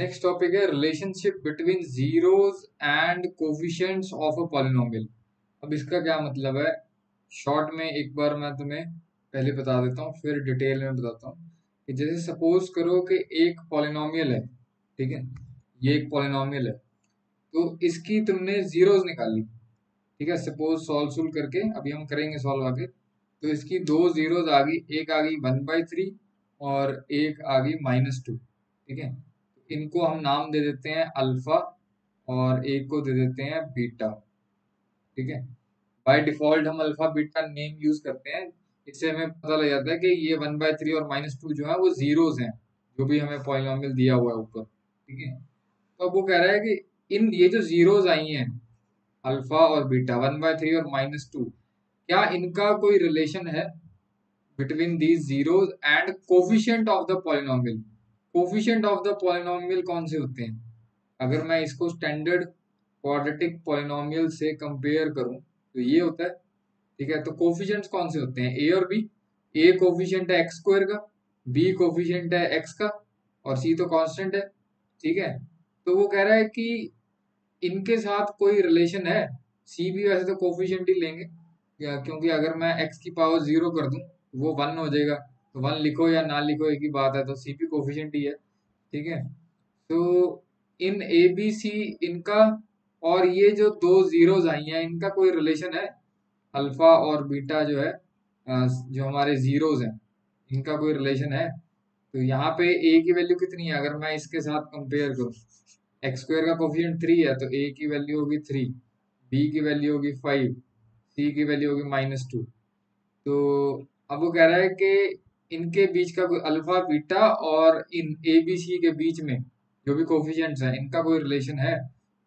Next topic है relationship between zeros and coefficients of a polynomial. अब इसका क्या मतलब है, शॉर्ट में एक बार मैं तुम्हें पहले बता देता हूँ, फिर डिटेल में बताता हूँ। कि जैसे सपोज करो कि एक पॉलिनोमियल है, ठीक है, ये एक पॉलिनोमियल है, तो इसकी तुमने जीरोस निकाली, ठीक है। सपोज सॉल्व करके अभी हम करेंगे सॉल्व आगे। तो इसकी दो जीरोस आ गई, एक आ गई 1/3 और एक आ गई -2, ठीक है। इनको हम नाम दे देते हैं अल्फा और एक को दे देते हैं बीटा, ठीक है। बाय डिफॉल्ट हम अल्फा बीटा नेम यूज करते हैं, इससे हमें पता लग जाता है कि ये 1/3 और -2 जो है वो जीरोस हैं, जो भी हमें पॉलिनोमियल दिया हुआ है ऊपर, ठीक है। तो अब वो कह रहा है कि इन ये जो जीरोस आई हैं अल्फा और बीटा 1/3 और -2, क्या इनका कोई रिलेशन है between these zeros and coefficient of the polynomial. Coefficient of the polynomial कौन से होते हैं? अगर मैं इसको स्टैंडर्ड क्वाड्रेटिक पॉलिनोमियल से कंपेयर करूं तो ये होता है, ठीक है। तो कोफिशिएंट्स कौन से होते हैं? ए और बी। ए कोफिशिएंट है एक्स स्क्वायर का, बी कोफिशिएंट है एक्स का, और सी तो कांस्टेंट है, ठीक है। तो वो कह रहा है कि इनके साथ कोई रिलेशन है। सी भी वैसे तो कोफिशिएंट ही लेंगे, क्योंकि अगर मैं एक्स की पावर 0 कर दूं तो वो 1 हो जाएगा। तो 1 लिखो या ना लिखो एक ही बात है, तो सी भी कोफिशिएंट ही है, ठीक है। तो इन ए बी सी इनका और ये जो दो जीरोस आई हैं इनका कोई रिलेशन है? अल्फा और बीटा जो है, जो हमारे जीरोस हैं, इनका कोई रिलेशन है? तो यहाँ पे ए की वैल्यू कितनी है अगर मैं इसके साथ कंपेयर करूँ? एक्स स्क्वायर का कोफिशिएंट 3 है, तो ए की वैल्यू होगी 3, बी की वैल्यू होगी 5, सी की वैल्यू होगी -2। तो अब वो कह रहा है कि इनके बीच का कोई अल्फा बीटा और इन ए बी सी के बीच में जो भी कोफिशिएंट्स हैं इनका कोई रिलेशन है।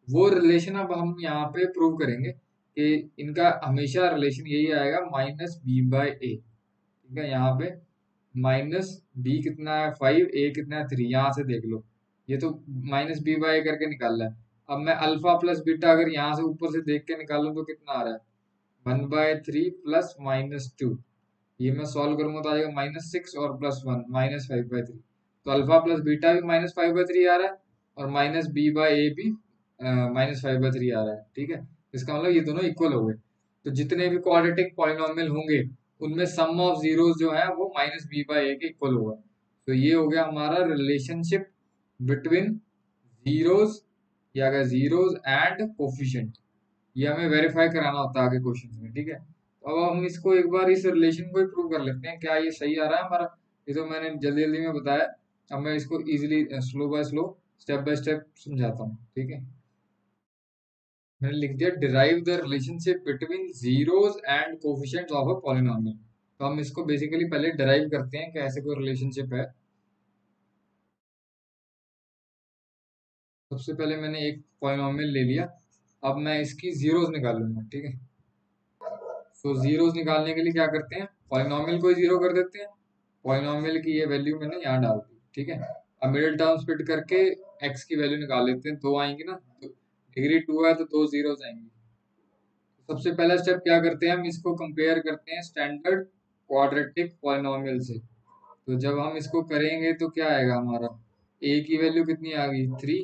वो रिलेशन अब हम यहाँ पे प्रूव करेंगे कि इनका हमेशा रिलेशन यही आएगा -b/a, ठीक है। यहाँ पे माइनस बी कितना है 5, ए कितना है 3, यहाँ से देख लो, ये तो -b/a करके निकाल रहा है। अब मैं अल्फा प्लस बीटा अगर यहाँ से ऊपर से देख के निकालूं तो कितना आ रहा है? 1/3 प्लस -2। ये मैं सॉल्व करूंगा तो आ जाएगा -6 और +1 -5/3। तो अल्फा प्लस बीटा भी -5/3 आ रहा है और -b/a भी -5/3 आ रहा है, ठीक है। इसका मतलब ये दोनों इक्वल हो गए। तो जितने भी क्वाड्रेटिक पॉलिनोमियल होंगे उनमें सम ऑफ जीरोस जो है वो -b/a के इक्वल होगा। तो ये हो गया हमारा रिलेशनशिप बिटवीन जीरोस या जीरोस एंड कोफिशिएंट। ये हमें वेरीफाई कराना होता है आगे क्वेश्चन में, ठीक है। तो अब हम इसको एक बार इस रिलेशन को ही प्रूव कर लेते हैं, क्या ये सही आ रहा है हमारा? ये तो मैंने जल्दी जल्दी में बताया, अब मैं इसको easily slow by slow step by step समझाता हूँ, ठीक है। मैंने लिख दिया derive the relationship between zeros and coefficients of a polynomial. तो हम इसको बेसिकली पहले डिराइव करते हैं कि ऐसे कोई रिलेशनशिप है। सबसे पहले मैंने एक पॉलिनोमियल ले लिया, अब मैं इसकी जीरोस निकालूंगा, ठीक है। तो जीरोस निकालने के लिए क्या करते हैं, पॉलिनोमियल को ही जीरो कर देते हैं। पॉलिनोमियल की ये वैल्यू मैंने यहाँ डाल दी, ठीक है। अब मिडिल टर्म स्प्लिट करके एक्स की वैल्यू निकाल लेते हैं, दो आएंगी ना, तो डिग्री 2 है तो दो जीरोस आएंगी। सबसे पहला स्टेप क्या करते हैं, हम इसको कंपेयर करते हैं स्टैंडर्ड क्वाड्रेटिक पॉलिनोमियल से। तो जब हम इसको करेंगे तो क्या आएगा हमारा? ए की वैल्यू कितनी आ गई 3,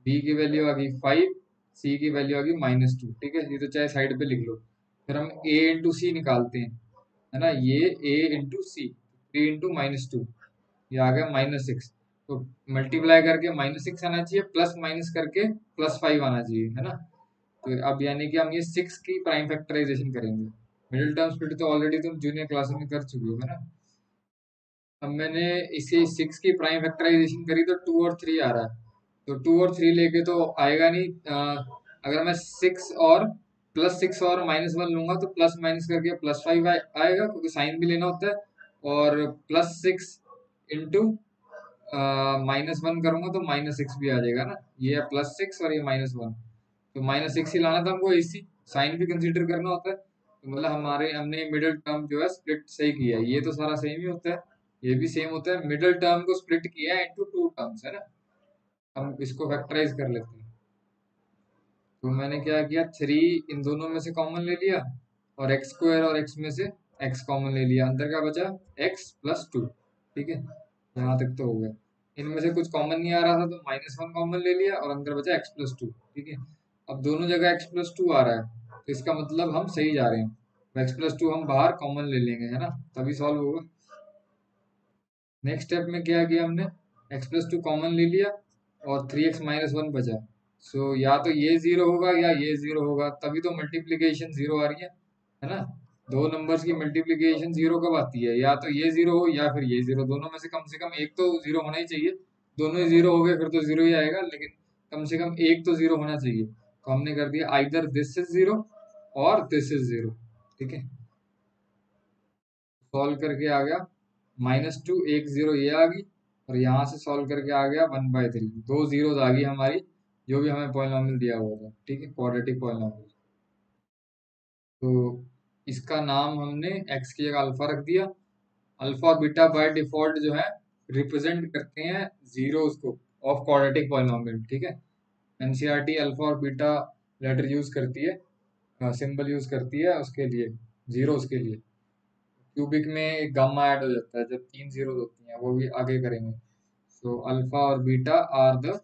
बी की वैल्यू आ गई 5, सी की वैल्यू आ गई -2, ठीक है। ये तो चाहे साइड पे लिख लो। फिर हम ए इंटू सी निकालते हैं, है ना, ये ए इंटू सी, 3 इंटू -2, ये आ गया -6। तो मल्टीप्लाई करके -6 आना चाहिए, प्लस माइनस करके +5 आना चाहिए, है ना। तो अब यानी कि हम ये 6 की प्राइम फैक्टराइजेशन करेंगे। मिडिल टर्म स्प्लिट तो ऑलरेडी तुम जूनियर क्लास में कर चुके हो, है ना। अब मैंने इसे 6 की प्राइम फैक्टराइजेशन करी तो 2 और 3 आ रहा है। तो 2 और 3 लेके तो आएगा नहीं, अगर मैं 6 और +6 और -1 लूंगा तो प्लस माइनस करके +5 आएगा, क्योंकि साइन भी लेना होता है। और +6 इंटू -1 करूंगा तो -6 भी आ जाएगा ना। ये है +6 और ये -1, तो -6 ही लाना था हमको, इसी साइन भी कंसीडर करना होता है। तो मतलब हमने मिडिल टर्म जो है स्प्लिट सही किया है, ये तो सारा सेम ही होता है, ये भी सेम होता है। मिडिल टर्म को स्प्लिट किया है इनटू टू टर्म्स, है ना। हम इसको फैक्टराइज कर लेते हैं। तो मैंने क्या किया, 3 इन दोनों में से कॉमन ले लिया और एक्स स्क्वायर और एक्स में से एक्स कॉमन ले लिया, अंदर क्या बचा? x + 2, ठीक है। यहाँ तक तो हो गया। इनमें से कुछ कॉमन नहीं आ रहा था तो -1 कॉमन ले लिया और अंदर बचा x+2। ठीक है, अब दोनों जगह x+2 आ रहा है तो इसका मतलब हम सही जा रहे हैं। x+2 हम बाहर कॉमन ले लेंगे, है ना, तभी सॉल्व होगा। नेक्स्ट स्टेप में क्या किया हमने, x+2 कॉमन ले लिया और 3x-1 बचा। सो या तो ये जीरो होगा या ये जीरो होगा, तभी तो मल्टीप्लीकेशन जीरो आ रही है ना। दो नंबर्स की मल्टीप्लीकेशन जीरो कब आती है, या तो ये जीरो हो या फिर ये जीरो, दोनों में से कम एक तो जीरो होना ही चाहिए। दोनों ही जीरो हो गए फिर तो जीरो ही आएगा, लेकिन कम से कम एक तो जीरो होना चाहिए। तो हमने कर दिया आइदर दिस इज जीरो और दिस इज जीरो। ठीक है, सॉल्व करके आ गया -2, एक जीरो ये आ गई, और यहाँ से सॉल्व करके आ गया 1/3। दो जीरोज आ गई हमारी, जो भी हमें पॉलिनॉमियल दिया हुआ था। ठीक है, क्वाड्रेटिक पॉलिनॉमियल। तो इसका नाम हमने x की जगह अल्फा रख दिया। अल्फा और बीटा बाय डिफॉल्ट जो है रिप्रेजेंट करते हैं जीरोस को ऑफ क्वाड्रेटिक पॉलिनॉमियल। ठीक है, एनसीईआरटी अल्फा और बीटा लेटर यूज करती है, सिंबल यूज करती है उसके लिए, जीरोस के लिए। क्यूबिक में एक गामा ऐड हो जाता है जब तीन जीरोस होती हैं, वो भी आगे करेंगे। सो अल्फा और beta are the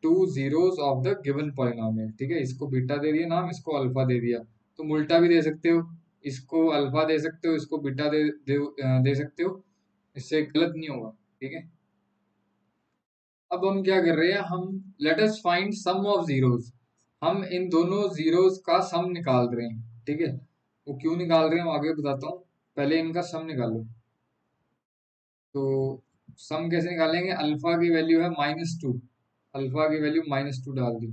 two zeros of the given polynomial. ठीक है, इसको बीटा दे दिया नाम, इसको अल्फा दे दिया। तुम उल्टा भी दे सकते हो, इसको अल्फा दे सकते हो, इसको बीटा दे सकते हो, इससे गलत नहीं होगा। ठीक है, अब हम क्या कर रहे हैं, हम let us find sum of zeros. हम इन दोनों जीरोस का सम निकाल रहे हैं। ठीक है, वो क्यों निकाल रहे हैं वो आगे बताता हूँ, पहले इनका सम निकालो। तो सम कैसे निकालेंगे, अल्फा की वैल्यू है -2, अल्फा की वैल्यू -2 डाल दी,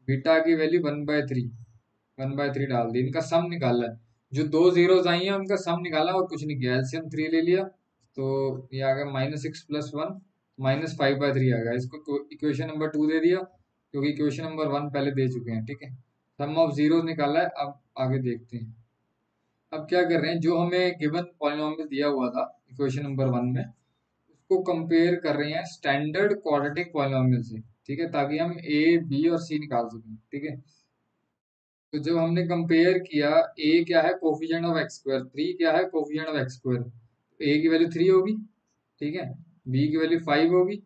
बीटा की वैल्यू 1/3 डाल दी, इनका सम निकाला है। जो दो जीरोस आई हैं उनका सम निकाला और कुछ नहीं किया, एलसीएम 3 ले लिया। तो ये आ गया -6 + 1 -5/3 आ गया। इसको इक्वेशन नंबर 2 दे दिया, क्योंकि इक्वेशन नंबर 1 पहले दे चुके हैं। ठीक है, सम ऑफ जीरोस निकाला है, अब आगे देखते हैं। अब क्या कर रहे हैं, जो हमें गिवन पॉलिनॉमियल दिया हुआ था इक्वेशन नंबर 1 में, उसको कंपेयर कर रहे हैं स्टैंडर्ड क्वाड्रेटिक पॉलिनॉमियल से। ठीक है, ताकि हम ए बी और सी निकाल सकें। ठीक है, तो जब हमने कंपेयर किया, ए क्या है, कोफिशिएंट ऑफ एक्स स्क्वायर, 3 क्या है, कोफिशिएंट ऑफ एक्स स्क्वायर, ए की वैल्यू 3 होगी। ठीक है, बी की वैल्यू 5 होगी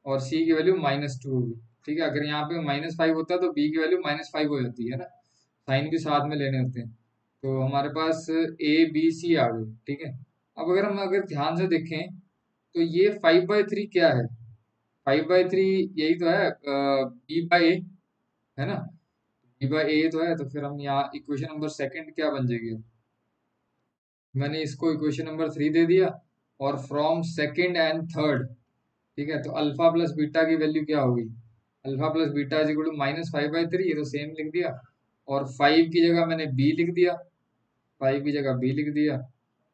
और सी की वैल्यू -2 होगी। ठीक है, अगर यहाँ पे -5 होता तो बी की वैल्यू -5 हो जाती है ना, साइन भी साथ में लेने होते हैं। तो हमारे पास ए बी सी आ गई। ठीक है, अब अगर ध्यान से देखें तो ये 5/3 क्या है, 5/3 यही तो है, बी बाई ए, है ना, बी बाई ए तो है। तो फिर हम यहाँ इक्वेशन नंबर सेकंड क्या बन जाएगी, मैंने इसको इक्वेशन नंबर 3 दे दिया, और फ्रॉम सेकंड एंड थर्ड। ठीक है, तो अल्फा प्लस बीटा की वैल्यू क्या होगी, alpha plus beta is equal to -5/3, ये तो सेम लिख दिया। और 5 की जगह मैंने बी लिख दिया, 5 की जगह बी लिख दिया,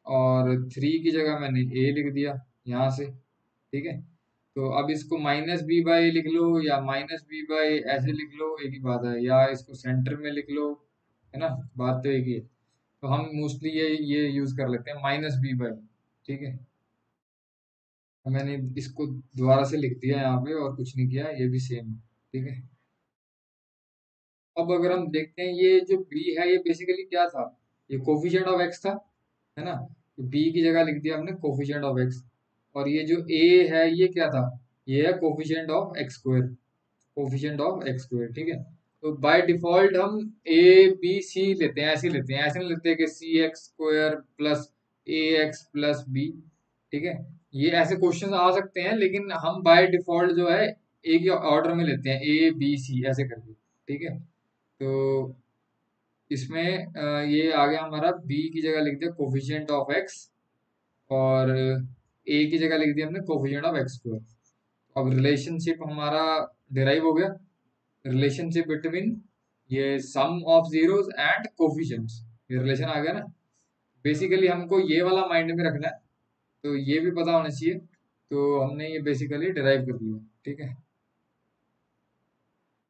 और 3 की जगह मैंने ए लिख दिया यहाँ से। ठीक है, तो अब इसको -b/a लिख लो या -b/a ऐसे लिख लो, एक ही बात है, या इसको सेंटर में लिख लो, है ना, बात तो एक ही है। तो हम मोस्टली ये यूज कर लेते हैं -b/। ठीक है, तो मैंने इसको दोबारा से लिख दिया यहाँ पे और कुछ नहीं किया, ये भी सेम है। ठीक है, अब अगर हम देखते हैं ये जो b है, ये बेसिकली क्या था, ये कोफिशिएंट ऑफ x था, है ना, तो b की जगह लिख दिया हमने कोफिशिएंट ऑफ x। और ये जो a है ये क्या था, ये है coefficient of x square, coefficient of x square. ठीक है, तो बाय डिफॉल्ट हम a b c लेते हैं, ऐसे लेते हैं, ऐसे नहीं लेते कि cx² plus ax plus b। ठीक है, ये ऐसे क्वेश्चन आ सकते हैं, लेकिन हम बाय डिफॉल्ट जो है एक ही ऑर्डर में लेते हैं, a b c ऐसे करके। ठीक है, तो इसमें ये आ गया हमारा, b की जगह लिख दिया कोफिशिएंट ऑफ x, और a की जगह लिख दिया हमने कोफिशिएंट ऑफ x स्क्वायर। अब रिलेशनशिप हमारा डिराइव हो गया, रिलेशनशिप बिटवीन ये सम ऑफ जीरोस एंड कोफिशिएंट्स, ये रिलेशन आ गया ना। बेसिकली हमको ये वाला माइंड में रखना है, तो ये भी पता होना चाहिए। तो हमने ये बेसिकली डिराइव कर लिया। ठीक है,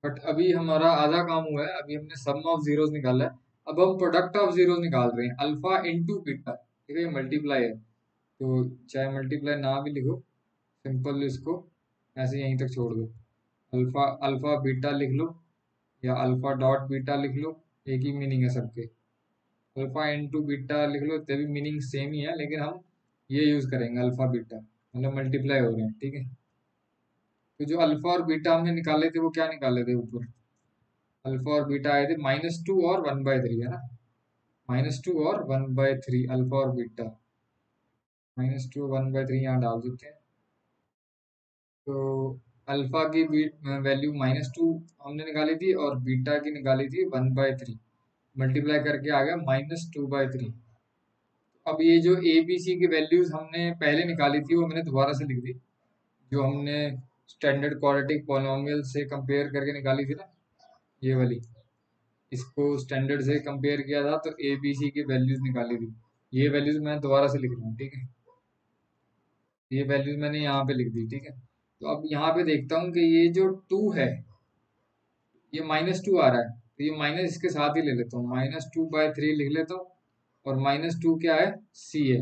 बट अभी हमारा आधा काम हुआ है, अभी हमने सम ऑफ जीरोस निकाला है। अब हम प्रोडक्ट ऑफ जीरोस निकाल रहे हैं, अल्फा इंटू बीटा। ठीक है, ये मल्टीप्लाई है, तो चाहे मल्टीप्लाई ना भी लिखो, सिंपल इसको ऐसे यहीं तक छोड़ दो, अल्फा अल्फा बीटा लिख लो या अल्फा डॉट बीटा लिख लो, एक ही मीनिंग है सबके। अल्फा इंटू बीटा लिख लो, तभी मीनिंग सेम ही है, लेकिन हम ये यूज करेंगे अल्फा बीटा, मतलब मल्टीप्लाई हो रहे हैं। ठीक है, तो जो अल्फा और बीटा हमने निकाले थे वो क्या निकाले थे ऊपर, अल्फा और बीटा आए थे -2 और 1/3 है ना, -2 और 1/3 अल्फा और बीटा, -2 और 1/3 यहाँ डाल देते हैं। तो अल्फा की वैल्यू -2 हमने निकाली थी और बीटा की निकाली थी 1/3, मल्टीप्लाई करके आ गया -2/3। अब ये जो ए बी सी की वैल्यूज हमने पहले निकाली थी वो मैंने दोबारा से लिख दी, जो हमने स्टैंडर्ड क्वाड्रेटिक पॉलिनॉमियल से कंपेयर करके निकाली थी ना, ये वाली, इसको स्टैंडर्ड से कंपेयर किया था तो ए बी सी की वैल्यूज निकाली थी। ये वैल्यूज मैं दोबारा से लिख रहा हूँ, ठीक है, ये वैल्यूज मैंने यहाँ पे लिख दी, ठीक है। तो अब यहाँ पे देखता हूँ कि ये जो 2 है, ये -2 आ रहा है, तो ये माइनस इसके साथ ही ले लेता हूँ, -2/3 लिख लेता हूँ। और -2 क्या है, सी है,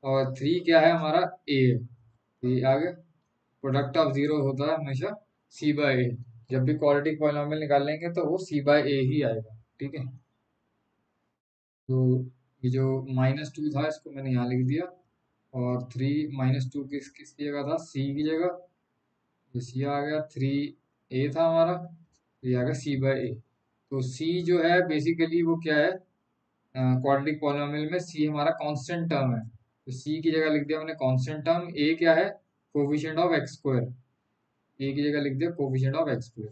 और 3 क्या है हमारा, ए है। तो ये आ गया, प्रोडक्ट ऑफ जीरो होता है हमेशा c/a। जब भी क्वाड्रेटिक पॉलिनॉमियल निकालेंगे तो वो c/a ही आएगा, ठीक है। तो ये जो -2 था इसको मैंने यहाँ लिख दिया, और 3 -2 किसकी जगह था, सी की जगह, ये सी आ गया, 3a था हमारा, तो ये आ गया c/a। तो c जो है बेसिकली वो क्या है, क्वाड्रेटिक पॉलिनॉमियल में c हमारा कांस्टेंट टर्म है, तो c की जगह लिख दिया मैंने कांस्टेंट टर्म। a क्या है, coefficient of x square, a की जगह लिख दिया कोफिशिएंट ऑफ x स्क्वायर।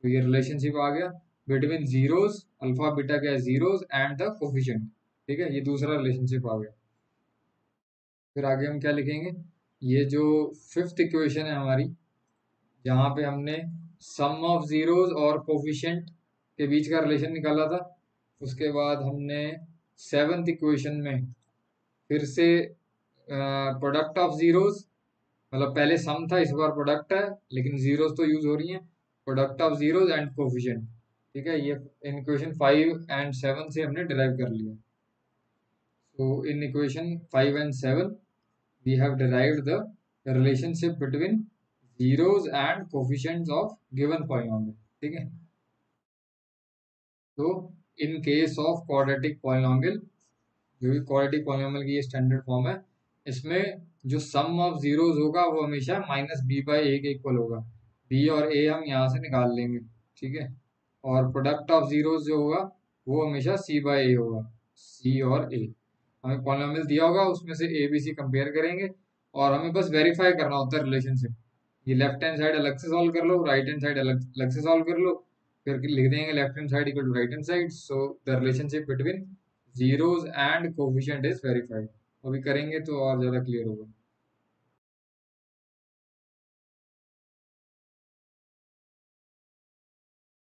तो ये रिलेशनशिप आ गया बिटवीन जीरोस, अल्फा बीटा क्या है, जीरोस एंड द कोफिशिएंट, ठीक है, ये दूसरा रिलेशनशिप आ गया। फिर आगे हम क्या लिखेंगे, ये जो फिफ्थ इक्वेशन है हमारी, जहाँ पे हमने सम ऑफ जीरोस और कोफिशिएंट के बीच का रिलेशन निकाला था, उसके बाद हमने सेवन्थ इक्वेशन में फिर से प्रोडक्ट ऑफ जीरोस, मतलब पहले सम था इस बार प्रोडक्ट है, लेकिन जीरोस तो यूज हो रही हैं, product of zeros and coefficient, ठीक है, ये इन इक्वेशन 5 एंड 7 से हमने डिराइव कर लिया। So in equation 5 and 7 we have derived the relationship between zeros and coefficients of given polynomial, ठीक है। तो in case of quadratic polynomial, जो भी क्वाड्रेटिक पॉलिनॉमियल की ये स्टैंडर्ड फॉर्म है, इसमें जो सम ऑफ जीरोस होगा वो हमेशा -b/a के इक्वल होगा। b और a हम यहाँ से निकाल लेंगे, ठीक है, और प्रोडक्ट ऑफ जीरोस जो होगा वो हमेशा c/a होगा, c और a। हमें पॉलिनॉमियल दिया होगा उसमें से ए बी सी कंपेयर करेंगे, और हमें बस वेरीफाई करना होता है रिलेशनशिप। ये लेफ्ट हैंड साइड अलग से सॉल्व कर लो, राइट हैंड साइड अलग अलग से सॉल्व कर लो, फिर लिख देंगे left hand side equal to right hand side, so the relationship between zeros and coefficient is verified. अभी करेंगे तो और ज़्यादा क्लियर होगा।